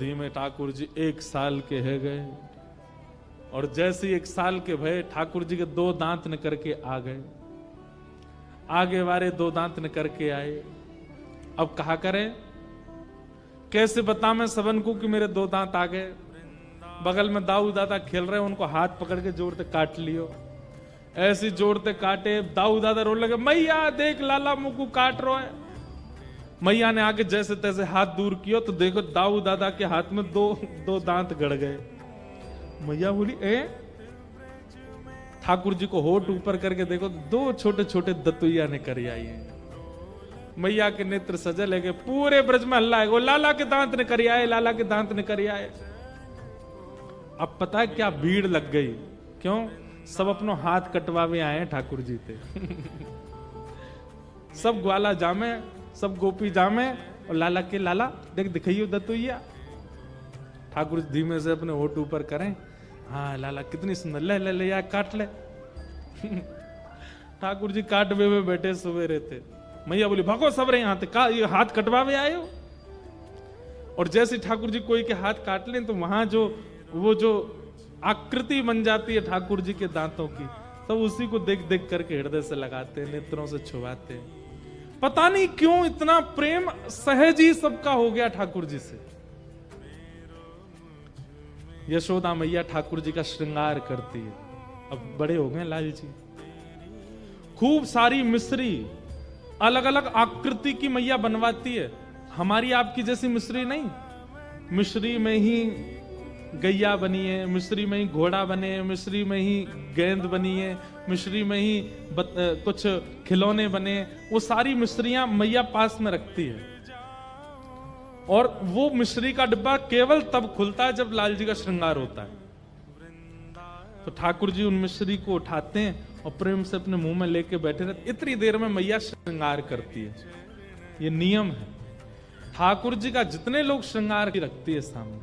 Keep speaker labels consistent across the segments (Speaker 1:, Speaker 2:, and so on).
Speaker 1: धीमे ठाकुर जी 1 साल के है गए, और जैसे ही 1 साल के भय ठाकुर जी के 2 दांत निकर के आ गए, आगे वाले 2 दांत निकर के आए। अब कहा करें, कैसे बता मैं सबन को कि मेरे 2 दांत आ गए। बगल में दाऊ दादा खेल रहे, उनको हाथ पकड़ के जोरते काट लियो। ऐसे जोरते काटे, दाऊ दादा रोने लगे, मैया देख लाला मुकू काट रो है। मैया ने आके जैसे तैसे हाथ दूर किया तो देखो दाऊ दादा के हाथ में 2 दांत गड़ गए। मैया बोली, ठाकुर जी को होठ ऊपर करके देखो 2 छोटे छोटे दतुइया ने कर आई है। मैया के नेत्र सजल है, पूरे ब्रज में हल्ला है, वो लाला के दांत ने कर आए, लाला के दांत ने कर आए। अब पता है क्या भीड़ लग गई, क्यों? सब अपनो हाथ कटवावे आए हैं ठाकुर जी थे। सब ग्वाला जामे, सब गोपी जामे, और लाला के लाला देख दिखाइयो दतुइया। ठाकुर जी धीमे से अपने होठ ऊपर करें, हाँ लाला कितनी सुंदर, ले ले ले यार काट ले। ठाकुर जी काटवे हुए बैठे सवेरे थे। मैया बोली, भागो सब रहे यहाँ का ये हाथ कटवावे आए हो। और जैसे ठाकुर जी कोई के हाथ काट लें तो वहां वो जो आकृति बन जाती है ठाकुर जी के दांतों की, सब उसी को देख देख करके हृदय से लगाते हैं, नेत्रों से छुआते हैं। पता नहीं क्यों इतना प्रेम सहज ही सबका हो गया ठाकुर जी से। यशोदा मैया ठाकुर जी का श्रृंगार करती है। अब बड़े हो गए लाल जी, खूब सारी मिश्री अलग अलग आकृति की मैया बनवाती है। हमारी आपकी जैसी मिश्री नहीं, मिश्री में ही गैया बनी है, मिश्री में ही घोड़ा बने, मिश्री में ही गेंद बनी है, मिश्री में ही कुछ खिलौने बने। वो सारी मिश्रियां मैया पास में रखती है, और वो मिश्री का डिब्बा केवल तब खुलता है जब लाल जी का श्रृंगार होता है। तो ठाकुर जी उन मिश्री को उठाते हैं और प्रेम से अपने मुंह में लेके बैठे रहते। इतनी देर में मैया श्रृंगार करती है। ये नियम है, ठाकुर जी का जितने लोग श्रृंगार रखती है सामने,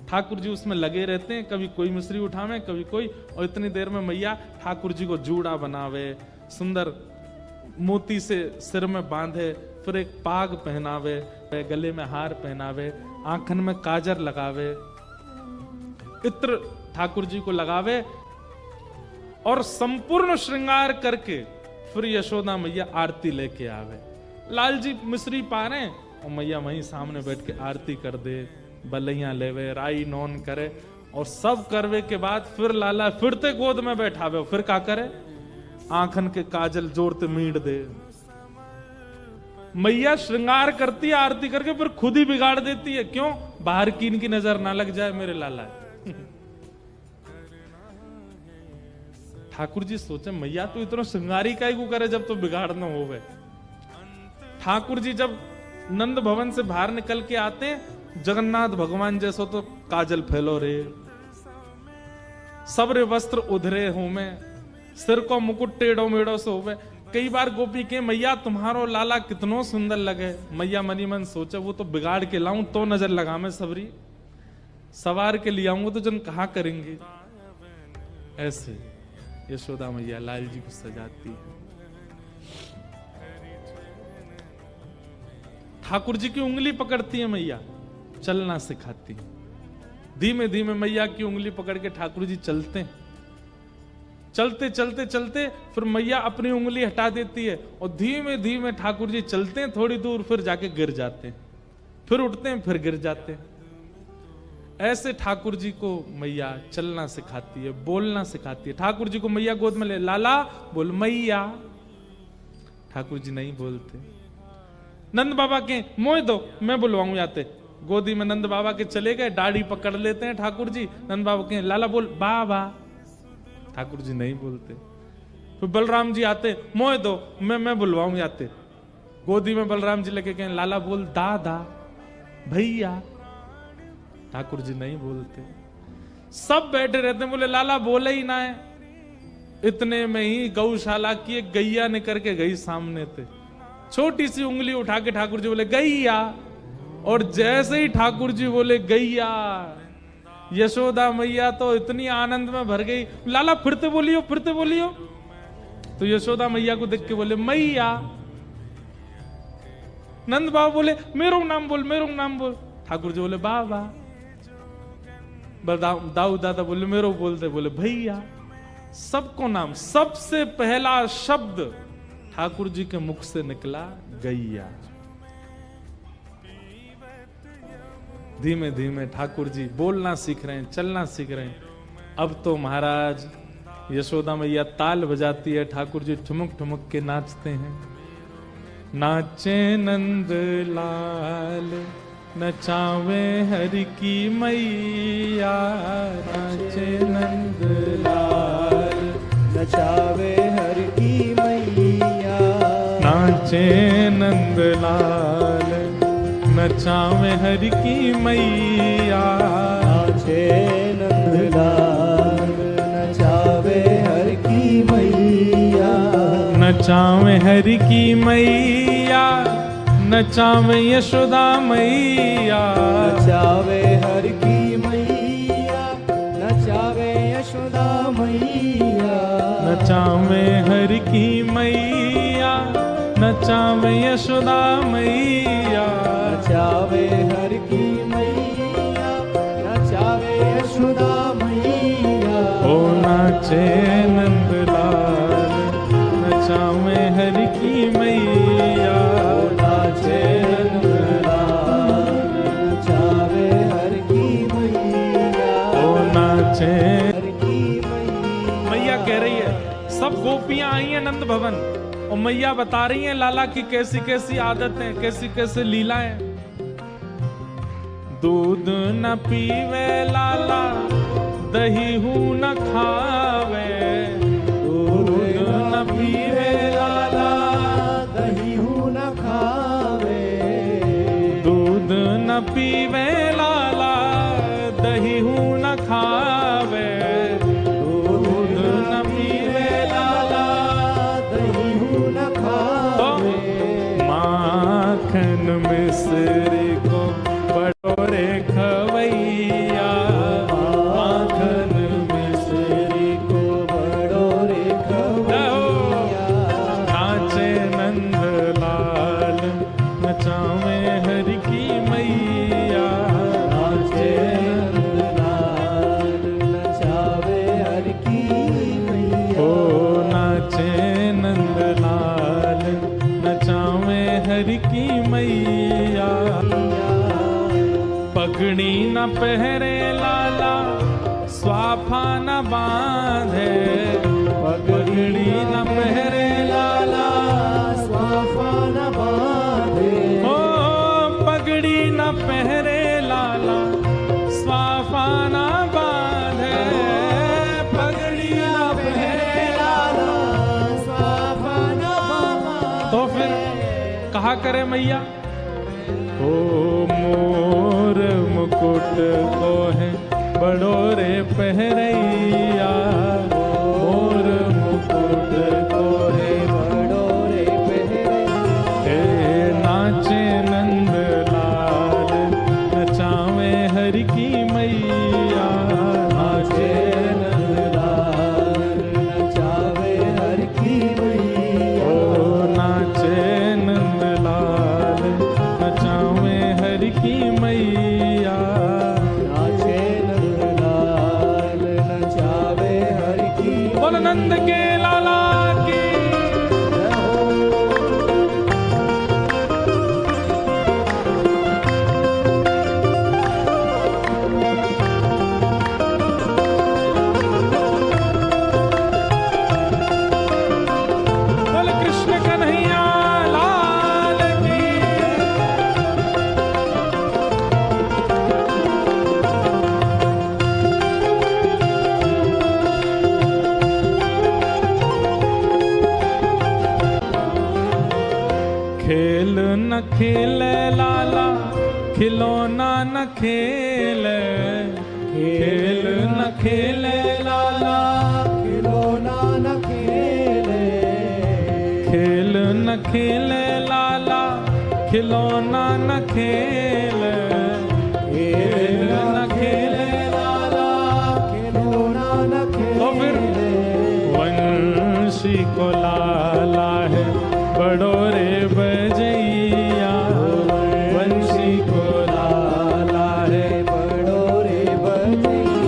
Speaker 1: ठाकुर जी उसमें लगे रहते हैं। कभी कोई मिश्री उठावे, कभी कोई, और इतनी देर में मैया ठाकुर जी को जूड़ा बनावे, सुंदर मोती से सिर में बांधे, फिर एक पाग पहनावे, गले में हार पहनावे, आंखन में काजर लगावे, इत्र ठाकुर जी को लगावे, और संपूर्ण श्रृंगार करके फिर यशोदा मैया आरती लेके आवे। लाल जी मिश्री पा रहे हैं और मैया वहीं सामने बैठ के आरती कर दे, बलैया लेवे, राई नौन करे, और सब करवे के बाद फिर लाला फिरते गोद में बैठावे, फिर क्या करे, आंखन के काजल जोड़ते मीट दे। मैया श्रृंगार करती है आरती करके, फिर खुद ही बिगाड़ देती है। क्यों? बाहर की इनकी नजर ना लग जाए मेरे लाला। ठाकुर जी सोचे मैया तो इतना श्रृंगारी का ही को करे जब तो बिगाड़ न होवे। ठाकुर जी जब नंद भवन से बाहर निकल के आते हैं, जगन्नाथ भगवान जैसो तो काजल फैलो रे, सबरे वस्त्र उधरे हो में, सिर को मुकुट टेढ़ो मेढ़ो से होवे। कई बार गोपी के मैया तुम्हारो लाला कितनो सुंदर लगे। मैया मनी मन सोचे वो तो बिगाड़ के लाऊं तो नजर लगा मैं सबरी, सवार के ले आऊंगा तो जन कहा करेंगे। ऐसे यशोदा मैया लाल जी को सजाती है। ठाकुर जी की उंगली पकड़ती है मैया, चलना सिखाती है। धीमे धीमे मैया की उंगली पकड़ के ठाकुर जी चलते हैं। चलते चलते चलते फिर मैया अपनी उंगली हटा देती है, और धीमे धीमे ठाकुर जी चलते हैं थोड़ी दूर, फिर जाके गिर जाते हैं, फिर उठते हैं, फिर गिर जाते हैं। ऐसे ठाकुर जी को मैया चलना सिखाती है, बोलना सिखाती है। ठाकुर जी को मैया गोद में ले, लाला बोल मैया। ठाकुर जी नहीं बोलते। नंद बाबा के मोह दो, मैं बुलवाऊं जाते। गोदी में नंद बाबा के चले गए, दाढ़ी पकड़ लेते हैं ठाकुर जी। नंद बाबा के लाला बोल बाबा, ठाकुर जी नहीं बोलते। फिर बलराम जी आते, मोह दो, मैं बुलवाऊं जाते। गोदी में बलराम जी लेके कहें लाला बोल दादा भैया, ठाकुर जी नहीं बोलते। सब बैठे रहते हैं, बोले लाला बोले ही ना है। इतने में ही गौशाला की एक गैया निकल के गई सामने थे, छोटी सी उंगली उठा के ठाकुर जी बोले गैया, और जैसे ही ठाकुर जी बोले गैया, यशोदा मैया तो इतनी आनंद में भर गई, लाला फिरते बोलियो फिरते बोलियो। तो यशोदा मैया को देख के बोले मैया। नंद बाबा बोले मेरो नाम बोल मेरो नाम बोल। ठाकुर जी बोले बाबा। दाऊ दादा बोले मेरो बोलते, बोले भैया। सबको नाम, सबसे पहला शब्द ठाकुर जी के मुख से निकला गैया। धीमे धीमे ठाकुर जी बोलना सीख रहे हैं, चलना सीख रहे हैं। अब तो महाराज यशोदा मैया ताल बजाती है, ठाकुर जी ठुमक ठुमक के नाचते हैं। नाचे नंद लाल नचावे हरि की मैया, नाचे नंद लाल
Speaker 2: नचावे हरि की मैया,
Speaker 1: नाचे नंद लाल नचावे हरि की मैया,
Speaker 2: नाचे नंद लाल नचावे हरि की मैया,
Speaker 1: नचावे हरि की मैया, नचावे यशोदा मैया,
Speaker 2: नचावे हरि की मैया, नचावे यशोदा मैया,
Speaker 1: नचावे हरि की मैया, नचावे यशोदा मैया,
Speaker 2: नचावे हरि की मैया, नचावे यशोदा मैया,
Speaker 1: ओ नाचे नंदलाल नचावे हरि की मैया,
Speaker 2: नाचे नंदलाल नचावे हरि की मैया,
Speaker 1: ओ नाचे।
Speaker 2: हरि की मैया।
Speaker 1: मैया कह रही है, सब गोपियां आई हैं नंद भवन और मैया बता रही हैं लाला की कैसी कैसी आदतें, कैसी कैसी लीलाएं। दूध न पीवे लाला, दही हूं न खावे, दूध न पीवे लाला,
Speaker 2: दही हूं न खावे,
Speaker 1: दूध न पीवे लाला, दही हूं न खावे, दूध न पीवे लाला,
Speaker 2: दही हूं न खावे,
Speaker 1: माखन मिश्री को बड़ोरे खवैया, माखन मिश्री
Speaker 2: को बड़ोरे खवैया,
Speaker 1: नाचे नंदलाल नचावे हरि की मैया,
Speaker 2: नाचे नंदलाल नचावे हरि की मैया,
Speaker 1: ओ नाचे नंदलाल नचावे हरि की मैया। पगड़ी न पहरे लाला, स्वाफा न बांधे, पगड़ी न पहरे लाला,
Speaker 2: स्वाफा न बांधे,
Speaker 1: ओ पगड़ी न पहरे लाला, स्वाफा न बांधे, पगड़ी न पहरे लाला,
Speaker 2: स्वाफा न बांधे।
Speaker 1: तो फिर कहा करे मैया, ओ मोर मुकुट को है बड़ोरे पहरैया, मोर मुकुट को है
Speaker 2: बड़ोरे पहरैया,
Speaker 1: हे नाचे नंदलाल नचावे हरि की मैया,
Speaker 2: नाचे नंदलाल नचावे हरि की मैया,
Speaker 1: ओ नाचे नंदलाल नचावे हरि की मैया,
Speaker 2: नाचे नंदलाल नचावे हरि की
Speaker 1: बोल नंद के लाला की। बोल कृष्ण कन्हैया लाल की। खेल न खेले लाला, खिलौना न खेले, खेल न खेले लाला,
Speaker 2: खिलौना न खेले,
Speaker 1: खेल न खेले लाला, खिलौना न खेले, खेल न खेले लाला,
Speaker 2: खिलौना न खेले।
Speaker 1: तो फिर वंशी को लाला है बड़ोरे बजैया, वंशी को लाला है
Speaker 2: बड़ोरे बजैया,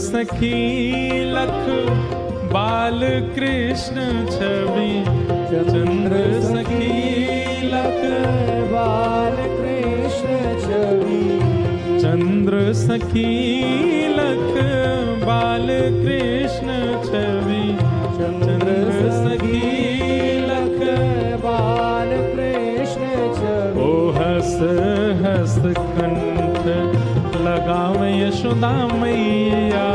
Speaker 1: सखी लख बाल कृष्ण छवि चंद्र सखी लख
Speaker 2: बाल कृष्ण छवि
Speaker 1: चंद्र सखी लख बाल कृष्ण छवि चंद्र सखी लख
Speaker 2: बाल कृष्ण छवि
Speaker 1: ओ हस हस कंठ लगाव यशोदा मैया